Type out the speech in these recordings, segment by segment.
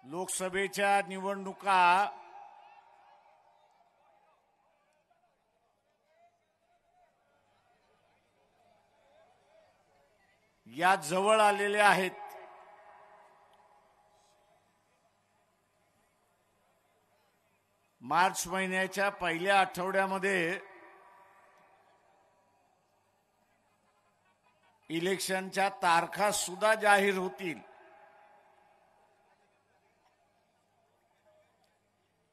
लोकसभेच्या निवडणुका या जवळ आलेल्या आहेत। मार्च महिन्याच्या पहिल्या आठवड्यामध्ये इलेक्शनच्या तारखा सुद्धा जाहीर होतील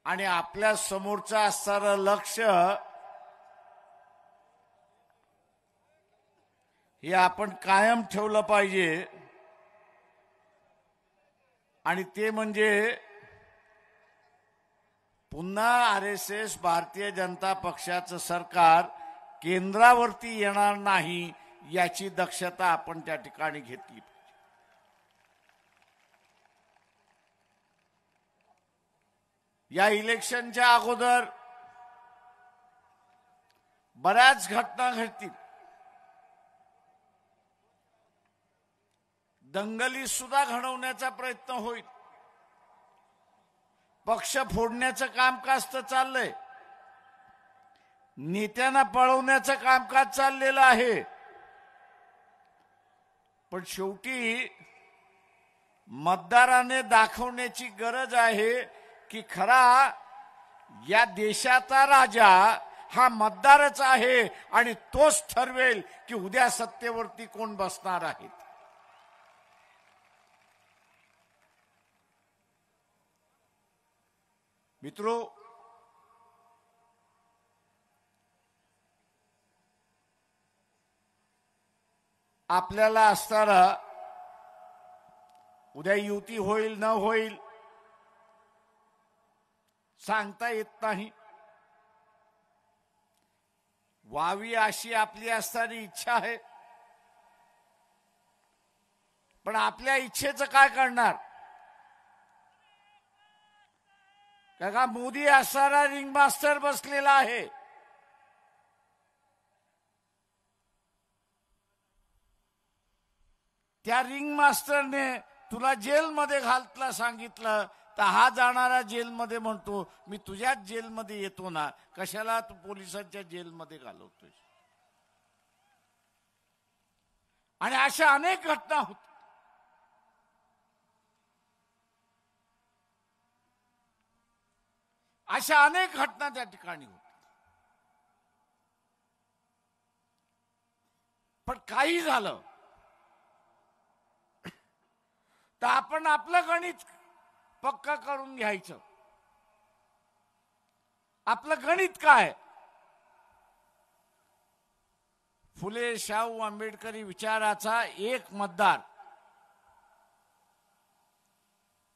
आणि आपल्या समोरचं असणारं लक्ष हे आपण कायम ठेवलं पाहिजे आणि ते म्हणजे पुन्हा आरएसएस भारतीय जनता पक्षाचं सरकार केंद्रावरती येणार नाही याची दक्षता आपण त्या ठिकाणी घेतली। या इलेक्शनच्या अगोदर बऱ्याच घटना घडतील, दंगली सुद्धा घडवण्याचा प्रयत्न होईल, पक्ष फोडण्याचं कामकाज तर चाललंय, नेत्यांना पळवण्याचं कामकाज चाललेलं आहे, पण शेवटी मतदाराने दाखवण्याची गरज आहे की खरा या देशाचा राजा हा मतदारच आहे आणि तोच ठरवेल की उद्या सत्तेवरती कोण बसणार आहेत। मित्रो, आपल्याला असताना उद्या युती होईल न होईल सांगता येत नाही। व्हावी अशी आपली असणारी इच्छा आहे, पण आपल्या इच्छेचं काय करणार? का मोदी असणारा रिंग मास्टर बसलेला आहे, त्या रिंग मास्टरने तुला जेलमध्ये घालतला सांगितलं तर हा जाणारा जेलमध्ये म्हणतो मी तुझ्याच जेलमध्ये येतो ना, कशाला तू पोलिसांच्या जेलमध्ये घालवतोय? आणि अशा अनेक घटना होत। अशा अनेक घटना त्या ठिकाणी होत, पण काही झालं तर आपण आपलं गणित पक्का करून घ्यायचं। आपलं गणित काय? फुले शाहू आंबेडकरी विचाराचा एक मतदार,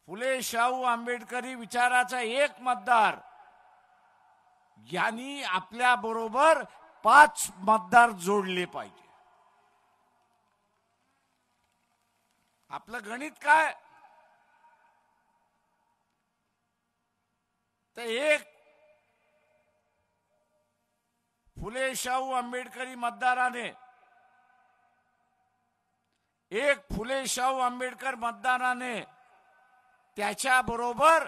फुले शाहू आंबेडकरी विचाराचा एक मतदार यांनी आपल्या बरोबर 5 मतदार जोडले पाहिजे। आपलं गणित काय? तर एक फुले शाहू आंबेडकरी मतदाराने, एक फुले शाहू आंबेडकर मतदाराने त्याच्या बरोबर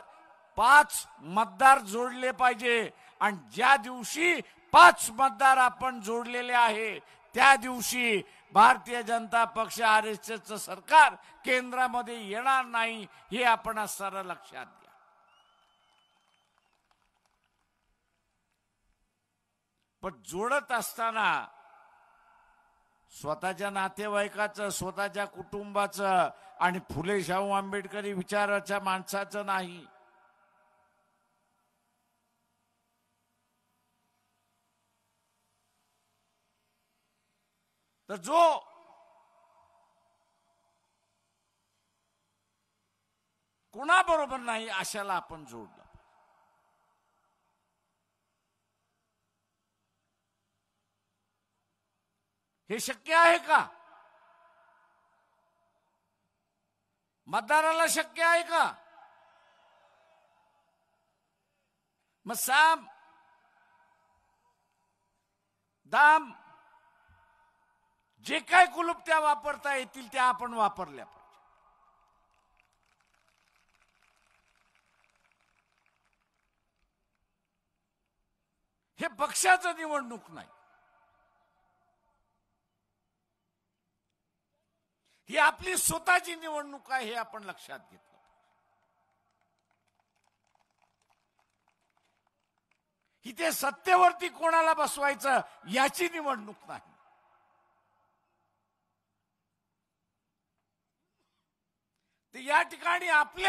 5 मतदार जोडले पाहिजे आणि ज्या दिवशी 5 मतदार आपण जोडलेले आहे त्या दिवशी भारतीय जनता पक्ष आरएसएसचं सरकार केंद्रामध्ये येणार नाही हे आपण असणारा लक्षात घ्या। पण जोडत असताना स्वतःच्या नातेवाईकाचं, स्वतःच्या कुटुंबाचं आणि फुले शाहू आंबेडकरी विचाराच्या माणसाचं नाही। तर जो कोणाबरोबर नाही अशाला आपण जोडलं। हे शक्य आहे का? मतदाराला शक्य आहे का? मग साम दाम जे काय कुलुप्त्या वापरता येतील त्या आपण वापरल्या पाहिजे। हे पक्षाचं निवडणूक नाही, ही आपली स्वतःची निवडणूक आहे, हे आपण लक्षात घेतलं. इथे सत्तेवरती कोणाला बसवायचं याची निवडणूक नाही. तर या ठिकाणी आपले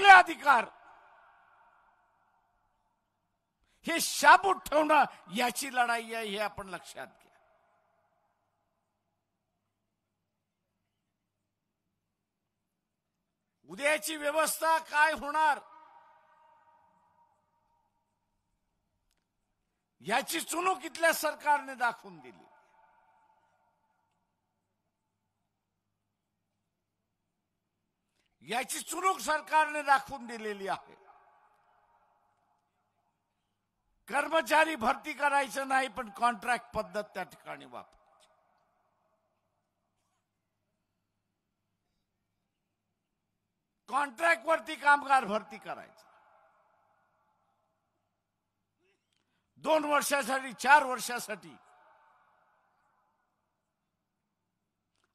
अधिकार हे शाबूत ठेवणं याची लढाई आहे, हे आपण लक्षात घ्या. उद्याची व्यवस्था काय होणार याची चुणूक इथल्या सरकारने दाखवून दिली. याची चुणूक सरकारने दाखवून दिलेली आहे. कर्मचारी भरती करायचं नाही, पण कॉन्ट्रॅक्ट पद्धत त्या ठिकाणी वापरायची. कॉन्ट्रॅक्ट वरती कामगार भरती करायचं. 2 वर्षासाठी 4 वर्षासाठी,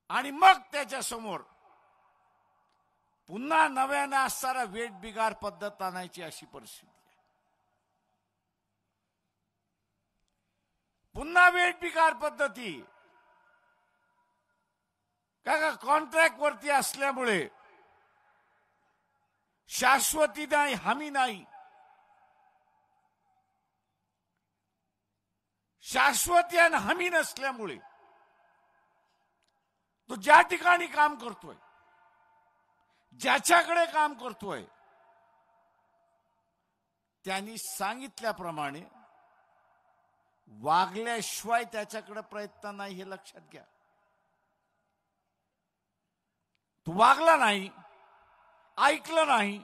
आणि मग त्याच्या समोर पुन्हा नव्याने असणारा वेठ बिगार पद्धत आणायची अशी परिस्थिती आहे. पुन्हा वेठ बिगार पद्धती का कॉन्ट्रॅक्ट वरती असल्यामुळे शाश्वती नाही, हमी नाही. शाश्वती आणि हमी नसल्यामुळे तो ज्या ठिकाणी काम करतोय, ज्याच्याकडे काम करतोय, त्यांनी सांगितल्याप्रमाणे वागल्याशिवाय त्याच्याकडे प्रयत्न नाही, हे लक्षात घ्या. तू वागला नाही, ऐकलं नाही,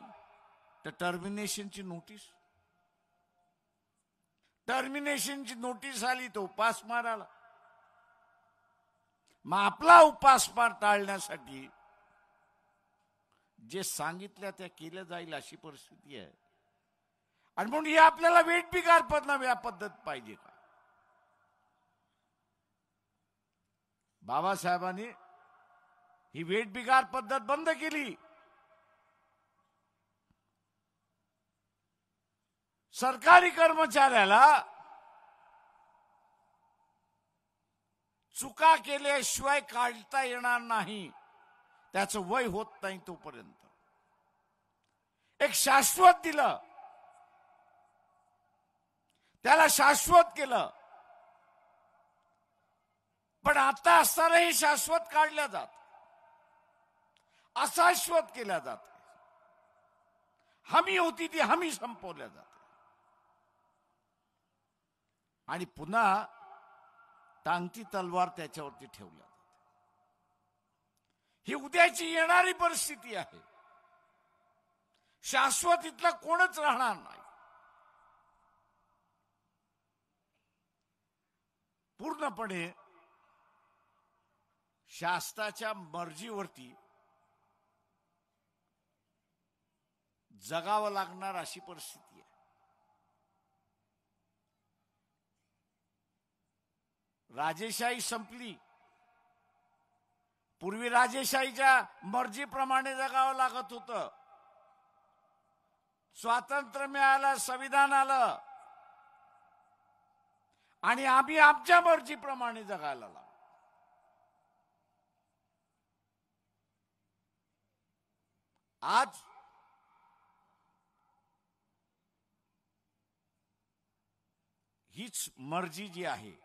तर टर्मिनेशनची नोटीस आली, तो उपासमार आला. मग आपला उपासमार टाळण्यासाठी जे सांगितलं त्या केलं जाईल अशी परिस्थिती आहे. आणि म्हणून ही आपल्याला वेठबिगार पद्धत पाहिजे का? बाबासाहेबांनी ही वेठबिगार पद्धत बंद केली. सरकारी कर्मचाऱ्याला चुका केल्याशिवाय काढता येणार नाही, त्याचं वय होत नाही तोपर्यंत. एक शाश्वत दिलं, त्याला शाश्वत केलं, पण आता असतानाही शाश्वत काढल्या जात, अशाश्वत केल्या जात. हमी होती ती हमी संपवल्या जाते, आणि पुन्हा टांगती तलवार त्याच्यावरती ठेवल्या जाते. ही उद्याची येणारी परिस्थिती आहे. शाश्वत इथला कोणच राहणार नाही. पूर्णपणे शासनाच्या मर्जीवरती जगावं लागणार अशी परिस्थिती आहे. राजेशाही संपली. पूर्वी राजेशाहीच्या मर्जीप्रमाणे जगावं लागत होतं. स्वातंत्र्य मिळालं, संविधान आलं, आणि आम्ही आमच्या मर्जीप्रमाणे जगायला लागलो. आज हीच मर्जी जी आहे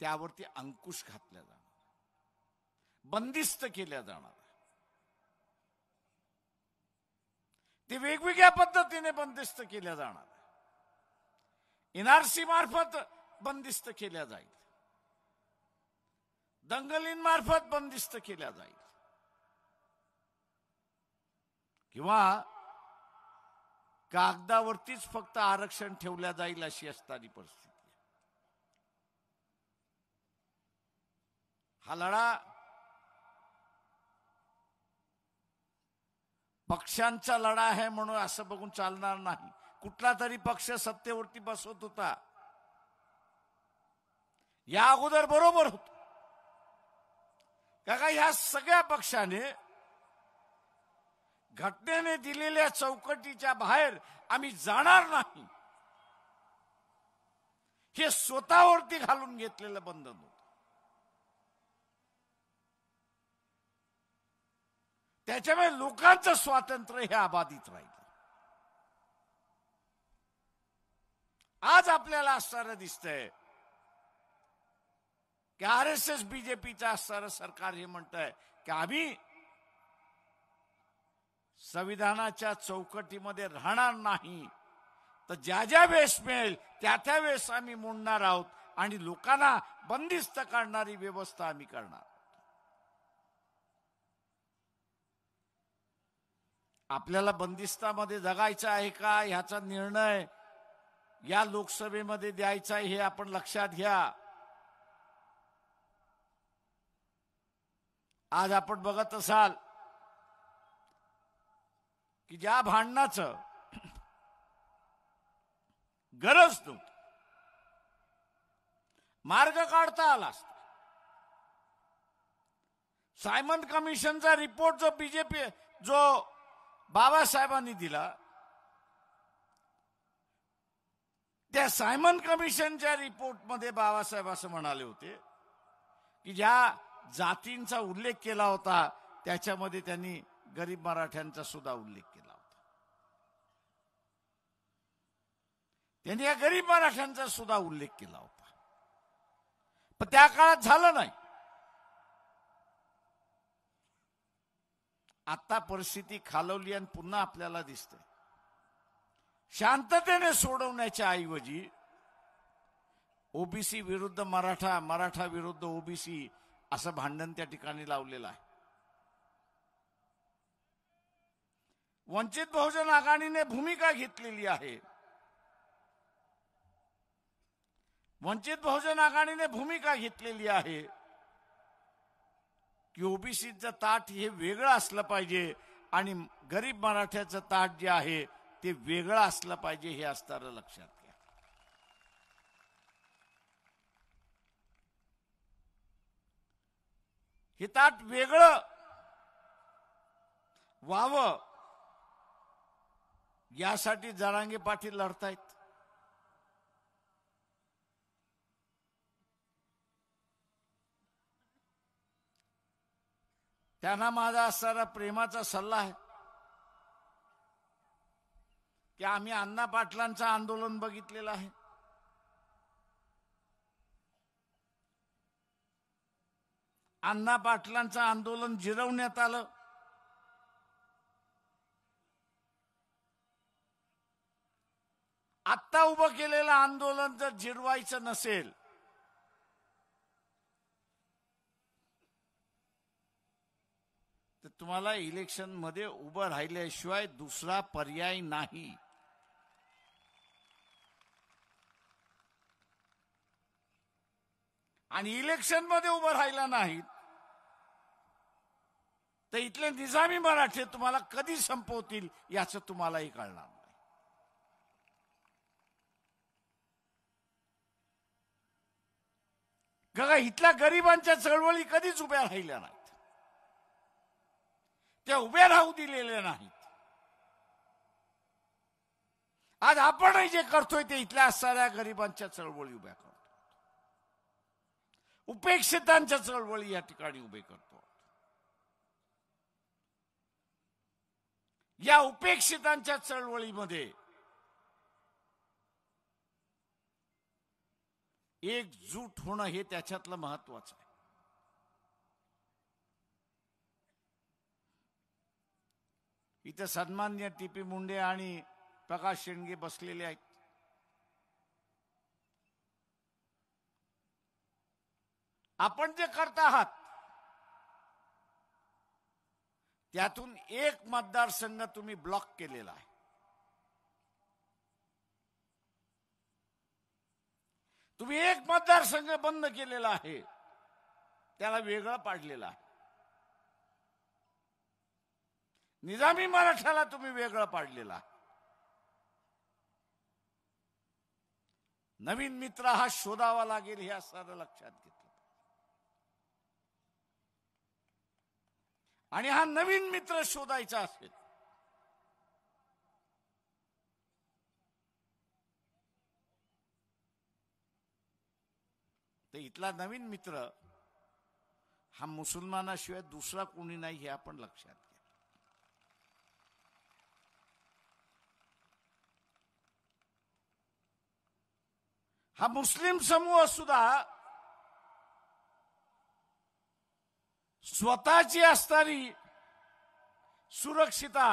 त्यावरती अंकुश घातला जाणार, बंदिस्त केल्या जाणार. ते वेगवेगळ्या पद्धतीने बंदिस्त केल्या जाणार. एनआरसी मार्फत बंदिस्त केल्या जाईल, दंगलींमार्फत बंदिस्त केल्या जाईल, किंवा कागदावरतीच फक्त आरक्षण ठेवल्या जाईल अशी असणारी परिस्थिती. हा लढा पक्षांचा लढा आहे म्हणून असं बघून चालणार नाही. कुठला तरी पक्ष सत्तेवरती बसवत होता, या अगोदर बरोबर होत का ह्या सगळ्या पक्षाने घटनेने दिलेल्या चौकटीच्या बाहेर आम्ही जाणार नाही हे स्वतःवरती घालून घेतलेलं बंधन होतं. त्याच्यामुळे लोकांचं स्वातंत्र्य हे अबाधित राहिलं. आज आपल्याला असणारं दिसतंय की RSS बीजेपीचं असणारं सरकार हे म्हणतंय की आम्ही संविधानाच्या चौकटीमध्ये राहणार नाही, तर ज्या ज्या वेळेस मिळेल त्या त्या वेळेस आम्ही मोडणार आहोत आणि लोकांना बंदिस्त करणारी व्यवस्था आम्ही करणार. आपल्याला बंदिस्तामध्ये जगायचं आहे का ह्याचा निर्णय या लोकसभेमध्ये द्यायचा हे आपण लक्षात घ्या. आज आपण बघत असाल की ज्या भांडणाचं गरज नव्हती, मार्ग काढता आला असता. सायमन कमिशनचा रिपोर्ट जो बीजेपी जो बाबासाहेबांनी दिला, त्या सायमन कमिशनच्या रिपोर्टमध्ये बाबासाहेब असं म्हणाले होते की ज्या जातींचा उल्लेख केला होता त्याच्यामध्ये त्यांनी गरीब मराठ्यांचा सुद्धा उल्लेख केला होता. त्यांनी या गरीब मराठ्यांचा सुद्धा उल्लेख केला होता, पण त्या काळात झालं नाही. आता परिस्थिती खालवली आणि पुन्हा आपल्याला दिसते शांततेने सोडवण्याच्या ऐवजी ओबीसी विरुद्ध मराठा, मराठा विरुद्ध ओबीसी असं भांडण त्या ठिकाणी लावलेलं आहे. वंचित बहुजन आघाडीने भूमिका घेतलेली आहे. वंचित बहुजन आघाडीने भूमिका घेतलेली आहे की ओबीसीचं ताट हे वेगळं असलं पाहिजे आणि गरीब मराठ्याचं ताट जे आहे ते वेगळं असलं पाहिजे हे असणारं लक्षात घ्या. हे ताट वेगळं व्हावं यासाठी जरांगे पाटील लढतायत. त्यांना माझा असणारा प्रेमाचा सल्ला आहे की आम्ही अण्णा पाटलांचं आंदोलन बघितलेलं आहे. अण्णा पाटलांचं आंदोलन जिरवण्यात आलं. आत्ता उभं केलेलं आंदोलन जर जिरवायचं नसेल तर तुम्हाला इलेक्शन मध्ये उभं राहिल्याशिवाय दुसरा पर्याय नाही. आणि इलेक्शन मध्ये उभं राहिला नाहीत तर इथले निजामी मराठे तुम्हाला कधी संपवतील याचं तुम्हालाही कळणार नाही. बघा, इथल्या गरिबांच्या चळवळी कधीच उभ्या राहिल्या नाहीत, त्या उभ्या राहू दिलेल्या नाहीत. आज आपणही जे करतोय ते इथल्या असणाऱ्या गरिबांच्या चळवळी उभ्या करतो, उपेक्षितांच्या चळवळी या ठिकाणी उभे करतो. या उपेक्षितांच्या चळवळीमध्ये एकजूट होणं हे त्याच्यातलं महत्वाचं आहे. इथे सन्माननीय टी.पी. मुंडे आणि प्रकाश शेंडगे बसलेले आहेत. आपण जे करत आहात त्यातून एक मतदारसंघ तुम्ही ब्लॉक केलेला आहे. तुम्ही एक मतदारसंघ बंद केलेला आहे. त्याला वेगळं पाडलेलं आहे. निजामी मराठ्याला तुम्ही वेगळं पाडलेलं आहे. नवीन मित्र हा शोधावा लागेल हे सारं लक्षात घेतलं. आणि हा नवीन मित्र शोधायचा असेल तर इथला नवीन मित्र हा मुसलमानाशिवाय दुसरा कोणी नाही हे आपण लक्षात घ्या. हा मुस्लिम समूह सुद्धा स्वतःची असणारी सुरक्षिता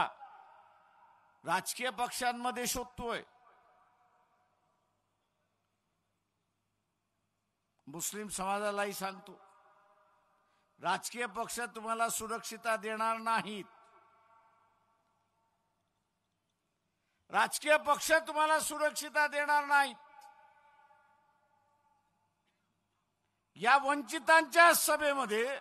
राजकीय पक्षांमध्ये शोधतोय. मुस्लिम समाजालाही सांगतो, राजकीय पक्ष तुम्हाला सुरक्षिता देणार नाहीत. राजकीय पक्ष तुम्हाला सुरक्षिता देणार नाहीत. या वंचितांच्या सभेमध्ये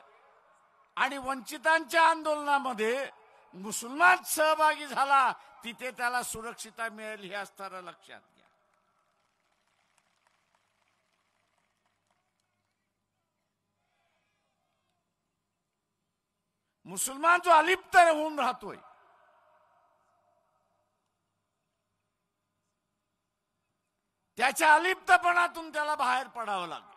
आणि वंचितांच्या आंदोलनामध्ये मुसलमान सहभागी झाला, तिथे त्याला सुरक्षिता मिळेल हे असताना लक्षात घ्या. मुसलमान जो अलिप्त होऊन राहतोय, त्याच्या अलिप्तपणातून त्याला बाहेर पडावं लागेल.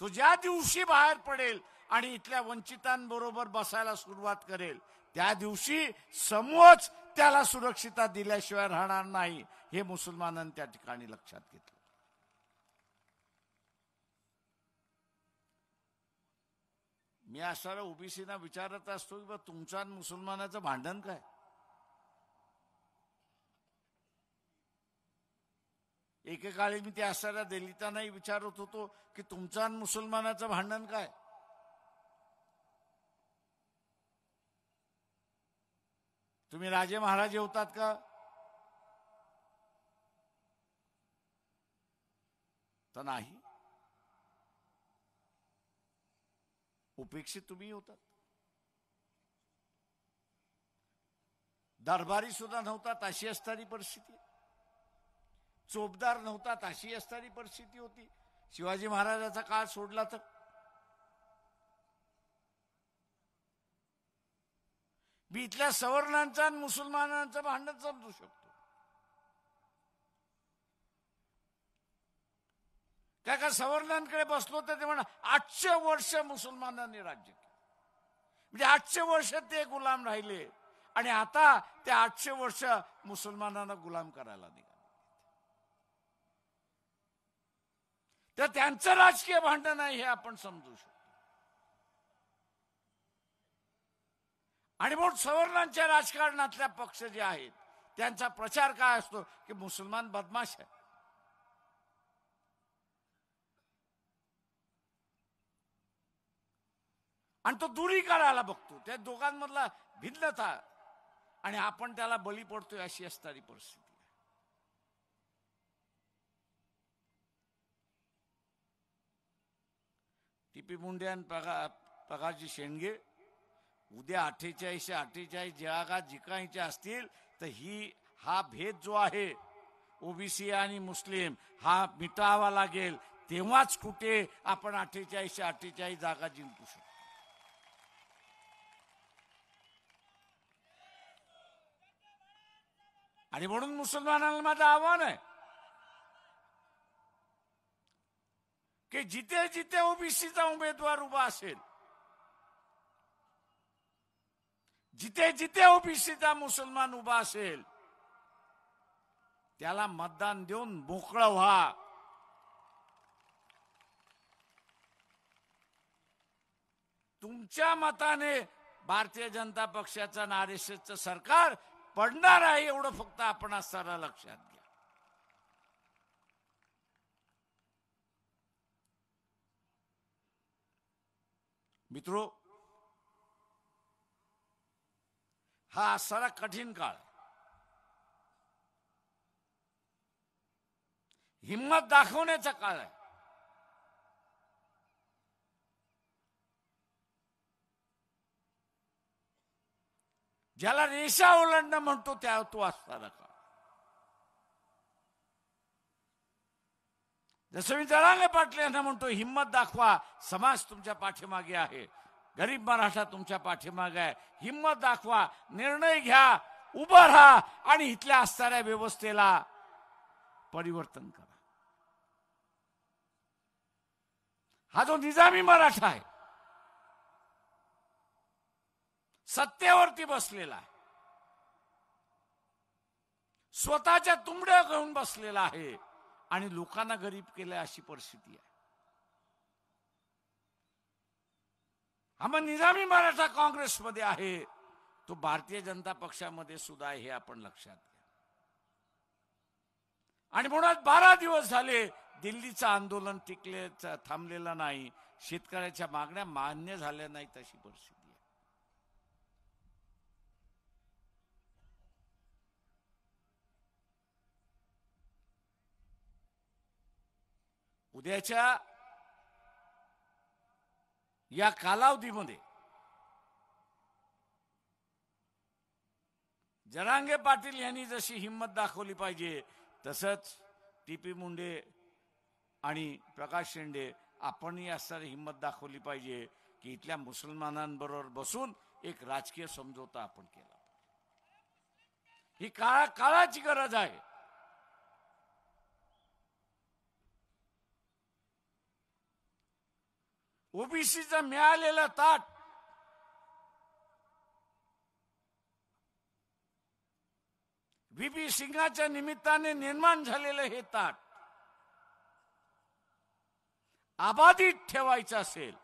तो ज्या दिवशी बाहेर पडेल आणि इथल्या वंचितांबरोबर बसायला सुरुवात करेल, त्या दिवशी समूहच त्याला सुरक्षिता दिल्याशिवाय राहणार नाही हे मुसलमानांनी त्या ठिकाणी लक्षात घेतलं. मी असणारा ओबीसीना विचारत असतो की तुमचं आणि मुसलमानाचं भांडण काय? एकेकाळी मी त्या असणाऱ्या दलितांनाही विचारत होतो की तुमचं आणि मुसलमानाचं भांडण काय? तुम्ही राजे महाराजे होतात का? तर नाही, उपेक्षित तुम्ही होतात. दरबारी सुद्धा नव्हतात अशी असणारी परिस्थिती, चोपदार नव्हतात अशी असणारी परिस्थिती होती. शिवाजी महाराजांचा काळ सोडला तर मी इथल्या सवर्णांचं आणि मुसलमानांचं भांडण समजू शकतो. काय का सवर्णांकडे बसलो तर ते म्हणा 800 वर्ष मुसलमानांनी राज्य केलं, म्हणजे 800 वर्ष ते गुलाम राहिले आणि आता ते 800 वर्ष मुसलमानांना गुलाम करायला निघाले. तर त्यांचं राजकीय भांडण आहे हे आपण समजू शकतो. आणि म्हणून सवर्णांच्या राजकारणातल्या पक्ष जे आहेत त्यांचा प्रचार काय असतो की मुसलमान बदमाश आहे. आणि तो दुरी करायला बघतो, त्या दोघांमधला भिन्नता, आणि आपण त्याला बळी पडतोय अशी असणारी परिस्थिती. टीपी मुंडे आणि प्रकाशजी शेंडगे उद्या 48 जागा जिंकायच्या असतील तर हा भेद जो आहे ओबीसी आणि मुस्लिम हा मिटावा लागेल. तेव्हाच कुठे आपण 48 जागा जिंकू शकतो. आणि म्हणून मुसलमानांना माझं आव्हान आहे की जिथे जिथे ओबीसीचा उमेदवार उभा असेल, जिथे जिथे ओबीसीचा मुसलमान उभा असेल, त्याला मतदान देऊन मोकळं व्हा. तुमच्या मताने भारतीय जनता पक्षाचं आणि आरएसएसचं सरकार पडणार आहे एवढं फक्त आपण असताना लक्षात घ्या. मित्रो, हा सारा कठीण काळ, हिम्मत दाखवण्याचा काळ आहे. ज्याला रेषा ओलांडणं म्हणतो त्या तो असता नका. जसं मी जरांगे पाटील यांना म्हणतो, हिम्मत दाखवा, समाज तुमच्या पाठीमागे आहे, गरीब मराठा तुमच्या पाठीमागे आहे, हिम्मत दाखवा, निर्णय घ्या, उभं राहा आणि इथल्या असणाऱ्या व्यवस्थेला परिवर्तन करा. हा जो निजामी मराठा आहे, सत्तेवरती बसलेला आहे, स्वतःच्या तुंबड्या घेऊन बसलेला आहे आणि लोकांना गरीब केलंय अशी परिस्थिती आहे. हा मग निजामी मराठा काँग्रेसमध्ये आहे, तो भारतीय जनता पक्षामध्ये सुद्धा आहे, हे आपण लक्षात घ्या. आणि म्हणून 12 दिवस झाले दिल्लीचं आंदोलन थांबलेलं नाही, शेतकऱ्याच्या मागण्या मान्य झाल्या नाहीत अशी परिस्थिती आहे. उद्याच्या या कालावधीमध्ये जरांगे पाटील यांनी जशी हिम्मत दाखवली पाहिजे, तसंच टीपी मुंडे आणि प्रकाश शेंडे आपणही असणारी हिम्मत दाखवली पाहिजे की इथल्या मुसलमानांबरोबर बसून एक राजकीय समझोता आपण केला. ही काळाची गरज आहे. ओबीसीचं मिळालेलं ताट व्हीपी सिंगाच्या निमित्ताने निर्माण झालेलं हे ताट अबाधित ठेवायचं असेल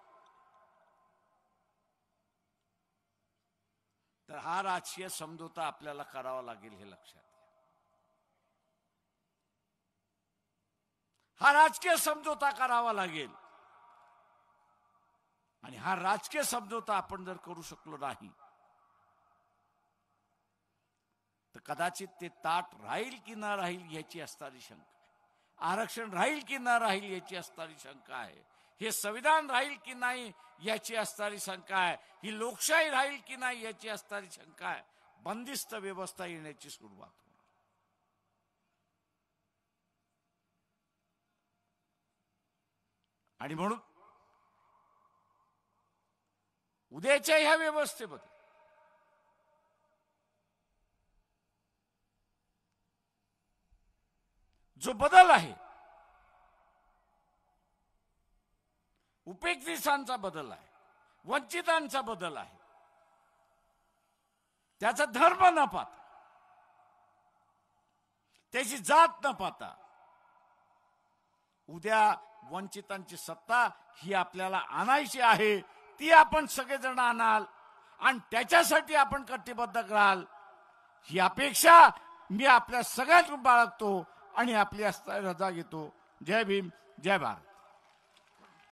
तर हा राजकीय समझोता आपल्याला करावा लागेल, हे लक्षात घ्या. हा राजकीय समझोता करावा लागेल आणि हा राजकीय समझोता आपण जर करू शकलो नाही तर कदाचित ते ताट राहील की न राहील याची असणारी शंका आहे. आरक्षण राहील की न राहील याची असणारी शंका आहे. हे संविधान राहील की नाही याची असणारी शंका आहे. ही लोकशाही राहील की नाही याची असणारी शंका आहे. बंदिस्त व्यवस्था येण्याची सुरुवात होणार. आणि म्हणून उद्याच्या ह्या व्यवस्थेमध्ये जो बदल आहे, उपेक्षितांचा बदल आहे, वंचितांचा बदल आहे, त्याचा धर्म न पाहता, त्याची जात न पाहता उद्या वंचितांची सत्ता ही आपल्याला आणायची आहे. ती आपण सगळेजण आणाल आणि त्याच्यासाठी आपण कटिबद्ध राहाल ही अपेक्षा मी आपल्या सगळ्यांतून बाळगतो आणि आपली रजा घेतो. जय भीम, जय भारत.